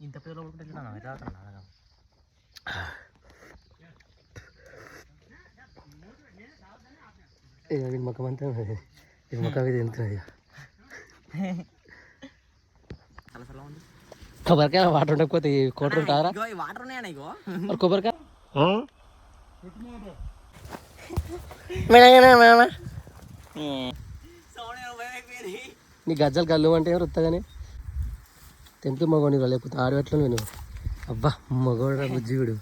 ఇంత పెద్ద ముఖం అంతా ముఖం ఇది ఎంతున్నది కొబ్బరికాయ వాటర్ ఉండకపోతే కోటర్ ఉంటారా వాటర్ ఉన్నాయా ఇగో కొబ్బరికాయ నీ గజ్జలు గల్లు అంటే ఎవరు వస్తాగానే తెంపి మగోని లేకపోతే ఆడబెట్టలు నేను అబ్బా మగోడు బుజ్జిగుడు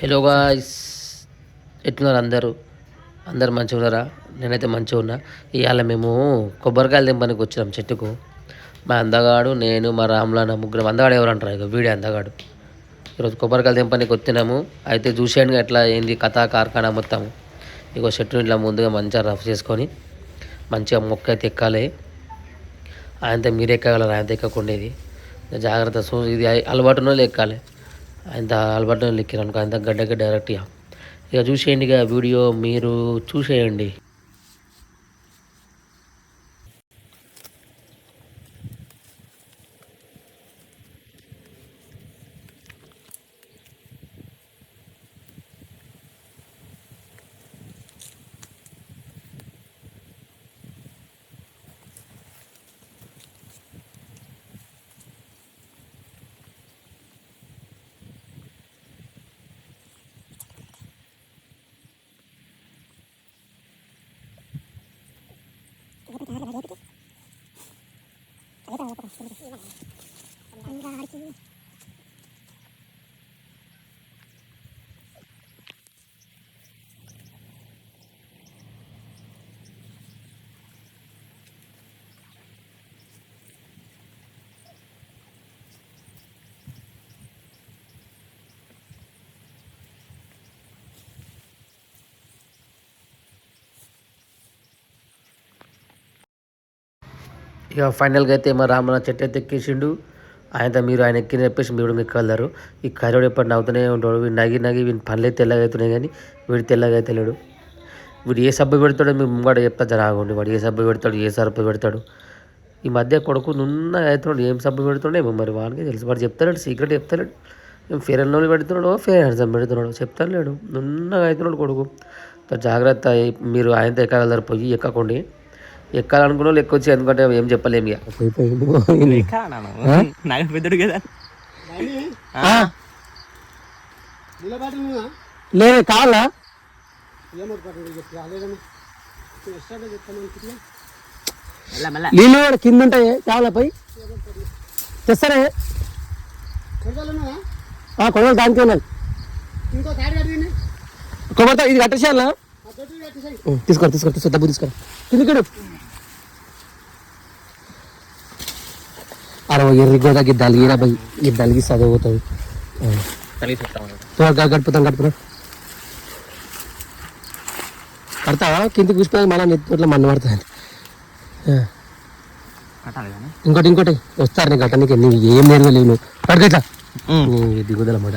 హలో గాయ్స్ ఎట్లున్నారు అందరు మంచిగా ఉన్నారా? నేనైతే మంచిగా ఉన్నా. ఇవాళ మేము కొబ్బరికాయలు తెంపడానికి వచ్చినాం చెట్టుకు. మా అందగాడు నేను మా రాములన్న ముగ్గురు. అందగాడు ఎవరు అంటారు ఇక వీడే అందగాడు. ఈరోజు కొబ్బరికాయలు తెంపడానికి వచ్చినాము. అయితే చూసేయండి ఎట్లా ఏంది కథా కార్ఖానా మొత్తం. ఇగో చెట్టుని ఇట్లా ముందుగా మంచిగా రఫ్ చేసుకొని మంచిగా మొక్క అయితే ఎక్కాలి. ఆయనతో మీరు ఎక్కగలరు, ఆయనతో ఎక్కకుండేది జాగ్రత్త. ఇది అలవాటునో ఎక్కాలి. ఆయన అలవాటునో ఎక్కిరు అనుకో ఆయన గడ్డకి డైరెక్ట్గా. ఇక చూసేయండి ఇక వీడియో మీరు చూసేయండి. ఇక ఫైనల్గా అయితే మా రామన్న చెట్టు అయితే ఎక్కేసిండు. ఆయన ఎక్కిన చెప్పేసి మీరు ఎక్కగలరు. ఈ కరోడు ఎప్పుడు నవ్వుతూనే ఉంటాడు. వీడు నగి వీని పనులు అయితే తెల్లగా అవుతున్నాయి కానీ వీడు తెల్లగా అయితే లేడు. వీడు ఏ సబ్బు పెడతాడో మేము ముంగడ చెప్తా జరాగండి. వాడు ఏ సబ్బు పెడతాడు, ఏ సరుపు పెడతాడు. ఈ మధ్య కొడుకు నున్నగా అవుతున్నాడు. ఏం సబ్బు పెడుతుండేమో మరి వాడికి తెలుసు. వాడు చెప్తాడు, సీక్రెట్ చెప్తాడు. ఫెయిర్ అండ్ లవ్లీ పెడుతున్నాడు, ఫెయిర్ హ్యాండ్సమ్ పెడుతున్నాడు చెప్తాను లేడు. నున్నగా అవుతున్నాడు కొడుకు. జాగ్రత్త. మీరు ఆయనతో ఎక్కగలరు, పోయి ఎక్కకండి. ఎక్కాలనుకున్న వాళ్ళు ఎక్కొచ్చి, ఎందుకంటే ఏం చెప్పలేము. నాకు పెద్దడు కదా లేదు కావాలా నీళ్ళు కూడా కింద ఉంటాయి. కావాలా పోయి తెస్తారే కొడవలు దానికే ఉన్నది. కొబ్బరితో ఇది కట్టేసేయాలా? తీసుకో డబ్బు తీసుకోరా. కిందకి అరవై ఎర్రి గోదా గిద్దాలి ఈరా పోయి గిద్దాలికి చదువుతుంది. గడుపుతాం కడతావా? కిందకి కూర్చుపోయి మళ్ళీ నెత్తిలో మన్ను పడుతుంది. ఇంకోటి వస్తారు నీ గట్టనికి. నీకు ఏం నేర్వలేవు నువ్వు పడగట్లా దిగుదల మాట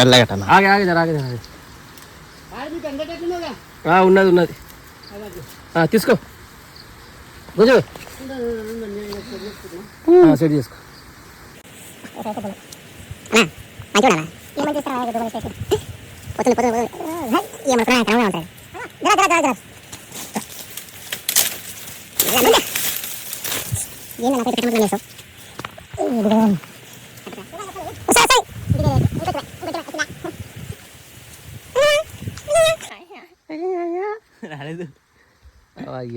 మెల్లగట్ట ఉన్నది తీసుకో కొంచెం సెట్ చేసుకో.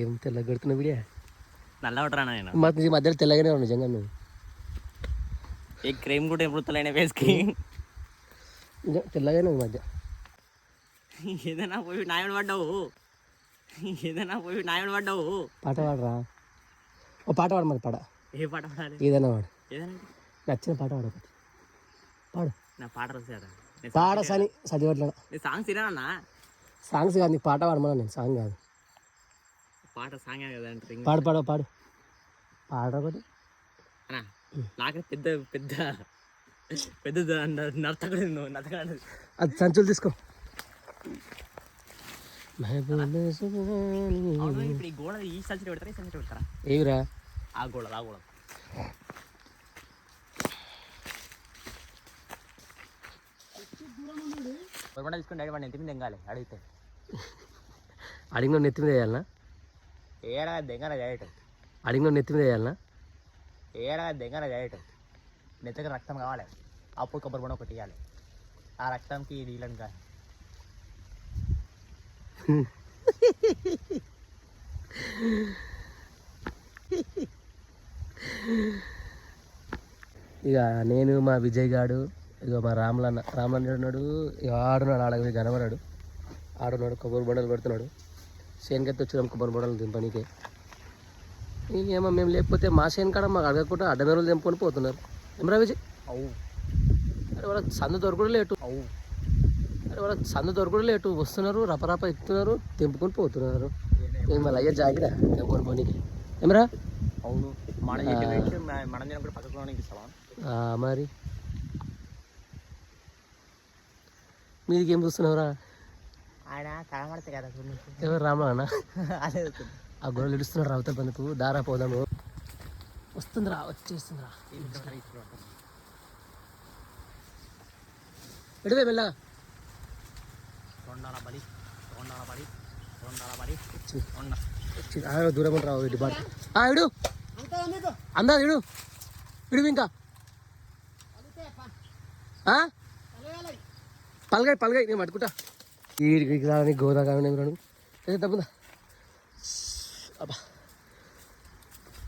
ఏం తెల్ల గడుతున్నా బిడియా నల్ల ఉంటారా నేను మధ్యలో తెల్లగానే ఉన్నా నిజంగా. నువ్వు ఏ క్రీమ్ కూడా ఎప్పుడు ఫేస్కి తెల్లగానే ఉంది మధ్య. ఏదైనా పోయి నాయన పడ్డావు. పాట పాడరా. ఓ పాట పాడు మరి. ఏ పాట పాడాలి? ఏదైనా పాడు. ఏదైనా నచ్చిన పాట పాడు. పాడు. నా పాట వస్తాడా? పాడ సని చదివట్లేదా? సాంగ్స్ తినా? సాంగ్స్ కాదు, నీకు పాట పాడమన్నా. నేను సాంగ్ కాదు, సాంగ్ కదా. పాడు పాడ ఒకటి. నాకు పెద్ద పెద్ద పెద్ద నర్తకుడు. అది సంచులు తీసుకో. అవును ఇప్పుడు ఈ గోడ ఈ సంచులు పెడతారా ఈ సంచులు పెడతారా ఏవిరా ఆ గోడ పొరపాటు తీసుకుని డాడీ వాడిని ఎంత మీద దెంగాలి అడిగితే అడిగిన నెత్తి మీద వేయాలనా ఏడా దెంగన చేయటం అడిగిన నెత్తి మీద వేయాలనా ఏడా దెంగన చేయటం నెత్తకి రక్తం కావాలి అప్పుడు కొబ్బరి బొండ ఒకటి ఇవ్వాలి ఆ రక్తంకి ఇది ఇలాంటి కాదు ఇక నేను మా విజయ్ గాడు ఇక మా రామలన్న ఉన్నాడు ఇక ఆడున్నాడు ఆడవి కనబడాడు ఆడున్నాడు కొబ్బరి బొండలు పెడుతున్నాడు చేనుకెత్తి వచ్చాము కొబ్బరి బొండలు దింపనీకే ఏమో మేము లేకపోతే మా చేను కాడ మాకు అడగకుండా అడ్డమేరులు దింపుకొని పోతున్నారు ఏమరా విజయ్ అవు అరే వాళ్ళకి సందు దొరకడం లేటు అవు అరే వాళ్ళకి సందు దొరకడం లేటు వస్తున్నారు రపరప ఎక్కుతున్నారు తెంపుకొని పోతున్నారు మళ్ళీ అయ్యా జాగిరా తెంపుకొని పోనీకి ఏమరా అవును మనం చెట్టు మనం కూడా పక్కకు ఇస్తావా మరి మీదికి ఏం చూస్తున్నావురా ఆయన కనబడతాయి కదా ఎవరు రామా అదే ఆ గొడవలు ఇడుస్తున్నారు రావుతా బందుకు దారా పోదాము వస్తుందిరా వచ్చేస్తుందిరా ఎడివే మెల్లగా దూరం రావు ఇటు బాడు ఇడు అందా ఇడు ఇడు ఇంకా పలగాయి నేను పట్టుకుంటా ఈ రాని గోదా కానీ రాను తప్పుదా అబ్బా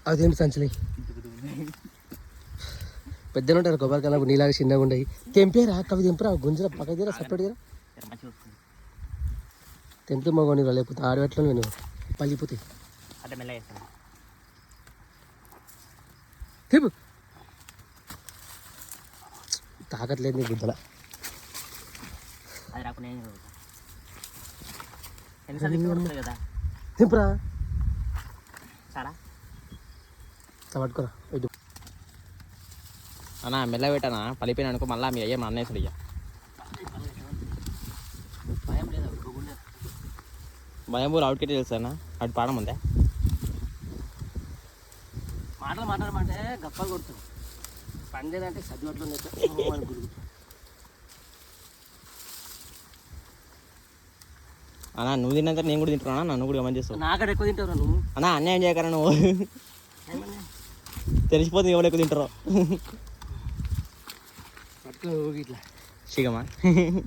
అదేంటి సంచలి పెద్దలు ఉంటారు కొబ్బరికాయలు నీలాగా చిన్నగా ఉండయి తెంపేరా కవి తెంపరా గుంజరా పక్క తీరా సపరేట్ తీరా తెంపితే మగని లేకపోతే ఆడబెట్టలో నేను పలిపోతాయి అదే మెల్లగా తెంపు తాకట్లేదు నీ గుద్దల అది రాకుండా ఎన్నిసార్లు కదా తెంపురా చాలా పట్టుకోరా ఇటు అన్నా మెల్ల పెట్టానా పలిపోయినా అనుకో మళ్ళీ మీ అయ్యే మా అన్నయ్య ఇయ్య భయం పూలు అవుట్కెట్ తెలుసా అన్న అటు పాడం ఉందా మాటలు మాట్లాడమంటే గప్పలు కొడుతుంది పండేదంటే సర్దివట్లో గురుగు అన్నా నువ్వు తిన్నంత నేను కూడా తింటున్నా నన్ను కూడా గమని చేస్తావు నాకడ ఎక్కువ తింటావు నువ్వు అన్నా అన్యాయం చేయకరా నువ్వు తెలిసిపోతుంది ఎవరు ఎక్కువ తింటారో పట్టుకో ఇట్లా శిగమా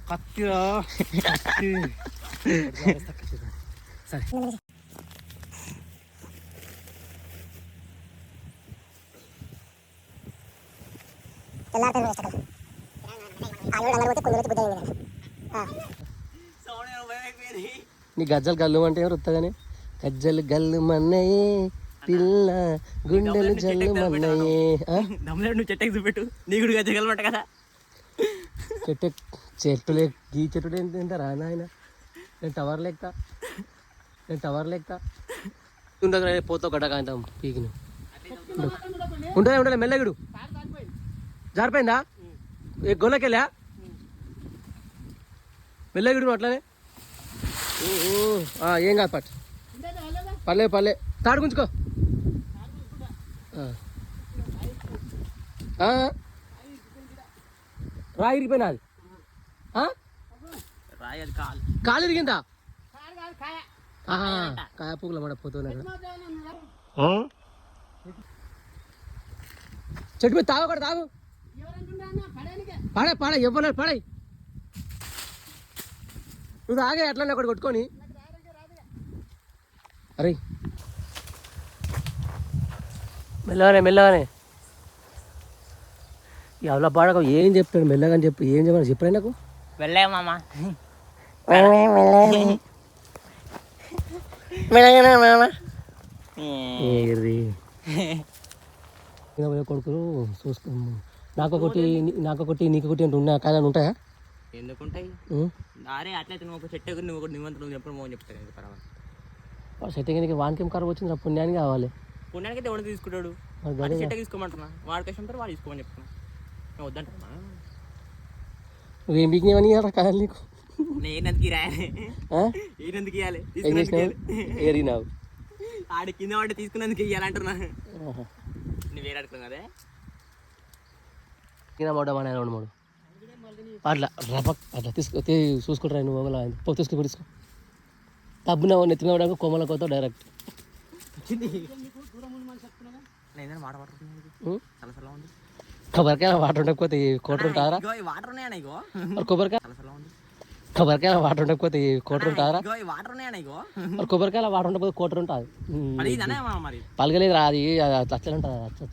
కత్తిరా సరే నీ గజ్జలు గల్లు అంటే ఎవరు వస్తాగానే గజ్జలు గల్లు మన్నయే పిల్ల గుండెలు జల్లు మన్నయే నువ్వు చెట్టకి చూపెట్టు నీ కూడా గజ్జగలమంట కదా చెట్టు ఈ చెట్టు తింటారా నాయన నేను టవర్ లెక్క ఉండగా పోతావు గడ్డ కాంతాం పీకిని ఉంటుంది మెల్లగుడు జారిపోయిందా ఏ గొల్లకెళ్ళా మెల్లగుడు నువ్వు అట్లానే ఏం కాదు పర్లే తాడు గుంచుకో రాయి ఇరిగిపోయినా అది కాలు ఇరిగిందా కాయ పువ్వుల మాట పోతున్నా చెట్టు మీద తాగు కూడా తాగు పాడే ఇవ్వలేదు పాడే నువ్వు తాగే అట్లనే ఒకటి కొట్టుకొని అరే మెల్లగానే ఎవరో పాడక ఏం చెప్తాడు మెల్లగా అని చెప్పి ఏం చెప్పాను చెప్పాను నాకు వెళ్ళే మామ కొడుకులు చూసుకో నాకొకటి నీకొకటి అంటే ఉన్నా కాదని ఉంటాయా ఎందుకుంటాయి అరే అట్లయితే నువ్వు ఒక చెట్టు నువ్వు ఒకటి నిమంత్రం చెప్పడం మోని చెప్తాను పర్వాలేదు చెట్టు కిందకి వానికేం కరువు వచ్చింది పుణ్యానికి కావాలి పుణ్యానికి ఎవరు తీసుకుంటాడు చెట్టు తీసుకోమంటున్నా వాడికి ఇష్టం వాడు తీసుకోమని చెప్తున్నా వద్దంటా నువ్వేం బిగినవని కాదు నీకు నేను ఎందుకు ఇరాయాలి ఈయనందుకు ఇవ్వాలి ఏం చేసినావు ఏరినావు ఆడి కింద వాడి తీసుకున్నందుకు ఇవ్వాలంటున్నా నువ్వు వేరే అడుగుతున్నావు అదే కింద పడ్డా రెండు మూడు అట్లా రపక్ అట్లా చూసుకుంటారా నువ్వు తీసుకో తబ్బున నెత్తిన పడక కొమ్మల కొత్త డైరెక్ట్ మాట ఉంది కొబ్బరికాయ వాటర్ ఉండకపోతే కోటర్ ఉంటారా వాటర్ ఉన్నాయా ఇగో కొబ్బరికాయ కొబ్బరికాయ వాటర్ ఉండకపోతే కోటర్ ఉంటారా వాటర్ ఉన్నాయా ఇగో కొబ్బరికాయ వాటర్ ఉండకపోతే కోటర్ ఉంటుంది మరి పలగలేదు రా అది అట్లా ఉంటుంది అచ్చ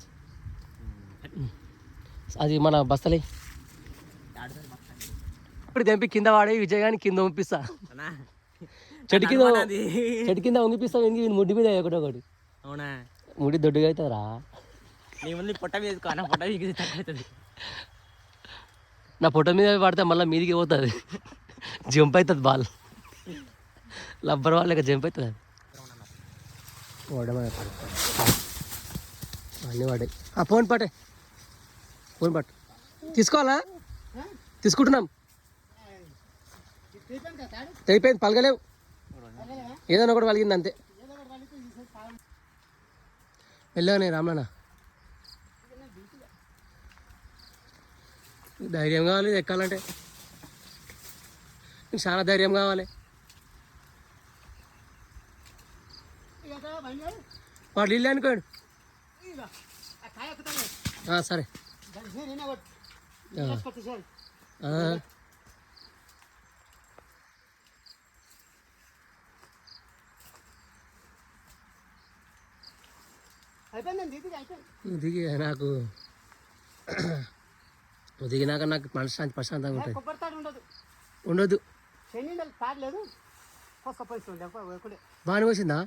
అది మన బస్తలే ఇప్పుడు తెంపి కింద వాడి విజయగాని కింద పంపిస్తా చెట్టు కింద వంగిపిస్తా వెంగి ముడ్డి మీద ఒకటి అవునా ముడి దొడ్డుగా అవుతుందిరా నీ ముందు పొట్ట మీద నా పొట్ట మీద అవుతుంది నా పొట్ట మీద పడితే మళ్ళీ మీదికి పోతుంది జంప్ అవుతుంది బాల్ లబ్బర్ వాళ్ళకి జంప్ అవుతుంది అన్నీ పడ్డాయి ఫోన్ పట్టే ఫోన్ పట్టు తీసుకోవాలా తీసుకుంటున్నాం తెగిపోయింది పలగలేవు ఏదైనా ఒకటి పలిగింది అంతే వెళ్ళావు నేను రామ్లనా ధైర్యం కావాలి ఎక్కాలంటే నీకు చాలా ధైర్యం కావాలి వాడు ఇల్లు అనుకోండి సరే దిగి నాకు దిగినాక నాకు మనశ్శాంతి ప్రశాంతంగా ఉంటుంది ఉండదు బాగానే వచ్చిందా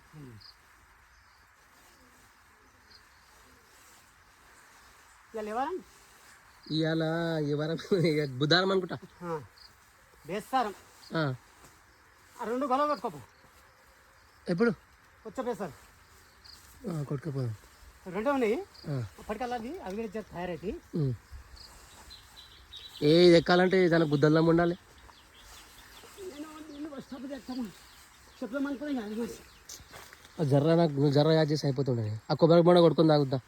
ఇవాళ ఈ వారం బుధవారం అనుకుంటా బేస్తారం 2 గొలవ కొట్టుకోపు ఎప్పుడు వచ్చేసారు కొట్టుకోపోదాం 2 ఉన్నాయి అప్పటికల్లా అవి కూడా తయారైతే ఏది ఎక్కాలంటే దానికి బుద్ధల్లా ఉండాలి జర్ర నాకు నువ్వు జర్ర యాడ్ చేసి అయిపోతుండే ఆ కొబ్బరి బొండ కొట్టుకొని తాగుద్దా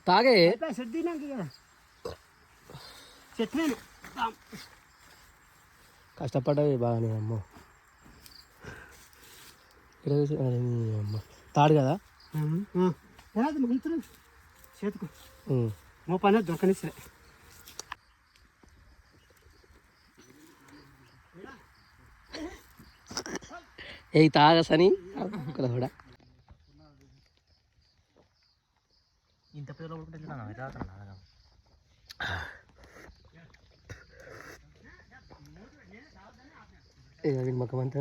తాగే కష్టపడ్డవి బాగానే అమ్మ అమ్మ తాడు కదా చేతుకు పని దొరకని సరే ఏ తాగసని కూడా ఇంత పెద్ద మొక్కం అంతా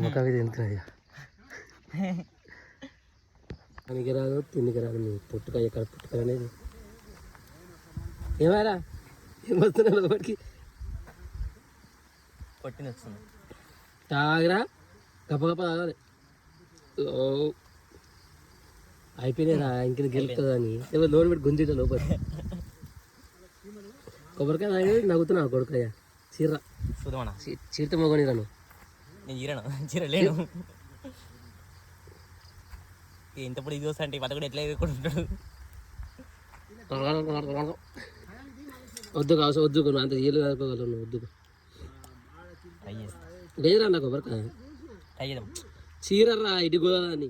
మొక్క మీద ఎంతున్నది పనికి రాదు తిండికి రాదు మీ పుట్టుకాయ ఎక్కడ పుట్టుకాయ అనేది ఏమారా ఏం వస్తున్నా లోపలికి కొట్టిన వస్తుంది తాగరా గప్ప గప్ప తాగాలి అయిపోయినారా ఇంక గెలుతుందని ఏమో లోన్ పెట్టి గుంజేట లోపల కొబ్బరికాయ తాగి నవ్వుతున్నా కొడుకాయ చీర చీరతో మొగని రాను నేను చీరలేను ఎంతప్పుడు ఇది వస్తా అంటే కూడా ఎట్లా ఎదుర్కొంటాడు వద్దు కావచ్చు వద్దుకోను అంత ఏళ్ళు కాదుకోగలను వద్దుకు లేదురా నా కొబ్బరికాయ చీర రా ఇటు గోదాని